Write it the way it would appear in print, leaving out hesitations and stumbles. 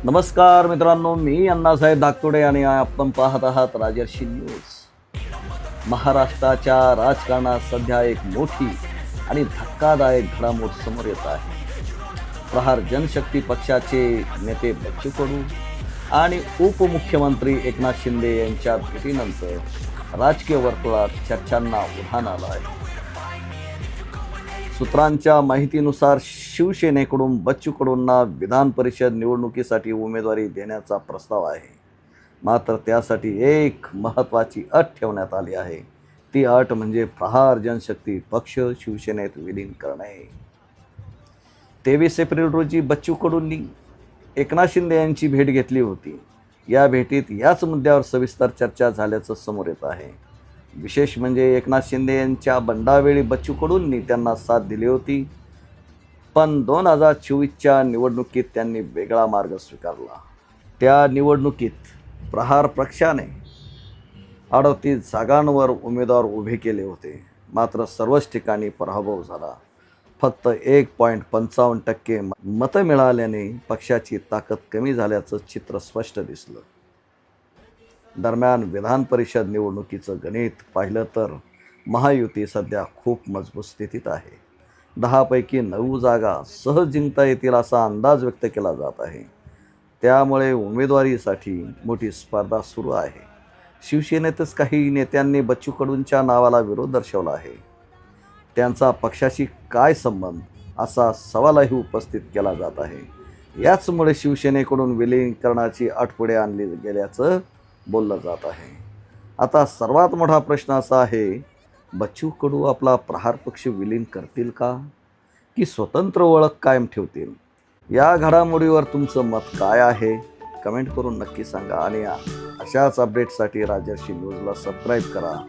नमस्कार मित्रांनो, मी अण्णासाहेब धाकतोडे आणि आपण पाहत आहात राजर्षी न्यूज. महाराष्ट्राच्या राजकारणात सध्या एक मोठी आणि धक्कादायक घडामोड समोर येत आहे. प्रहार जनशक्ती पक्षाचे नेते बच्चू कडू आणि उपमुख्यमंत्री एकनाथ शिंदे यांच्या भेटीनंतर राजकीय वर्तुळात चर्चांना उधाण आलं आहे. सूत्रांच्या माहितीनुसार शिवसेनेकडून बच्चू कडूंना विधान परिषद निवडणुकीसाठी उमेदवारी देण्याचा प्रस्ताव आहे. मात्र त्यासाठी एक महत्त्वाची अट ठेवण्यात आली आहे. ती अट म्हणजे प्रहार जनशक्ती पक्ष शिवसेनेत विलीन करणे. 23 एप्रिल रोजी बच्चू कडूंनी एकनाथ शिंदे यांची भेट घेतली होती. या भेटीत याच मुद्द्यावर सविस्तर चर्चा झाल्याचं समोर येत आहे. विशेष म्हणजे एकनाथ शिंदे यांच्या बंडावेळी बच्चू कडूंनी त्यांना साथ दिली होती, पण 2024च्या निवडणुकीत त्यांनी वेगळा मार्ग स्वीकारला. त्या निवडणुकीत प्रहार पक्षाने 38 जागांवर उमेदवार उभे केले होते. मात्र सर्वच ठिकाणी पराभव झाला. फक्त 1.55% मतं मिळाल्याने पक्षाची ताकद कमी झाल्याचं चित्र स्पष्ट दिसलं. दरम्यान विधान परिषद निवडणुकीचं गणित पाहिलं तर महायुती सध्या खूप मजबूत स्थितीत आहे. 10 पैकी 9 जागा सहज जिंकता येतील असा अंदाज व्यक्त केला जात आहे. त्यामुळे उमेदवारीसाठी मोठी स्पर्धा सुरू आहे. शिवसेनेतच काही नेत्यांनी बच्चू कडूंच्या नावाला विरोध दर्शवला आहे. त्यांचा पक्षाशी काय संबंध असा सवालही उपस्थित केला जात आहे. याचमुळे शिवसेनेकडून विलीनीकरणाची अट पुढे आणली गेल्याचं बोललं जात आहे. आता सर्वात मोठा प्रश्न असा आहे, बच्चू कडू आपला प्रहार पक्ष विलीन करतील का, की स्वतंत्र ओळख कायम ठेवतील? या घडामोडीवर तुमचं मत काय आहे कमेंट करून नक्की सांगा. आणि अशाच अपडेटसाठी राजर्षी न्यूजला सबस्क्राईब करा.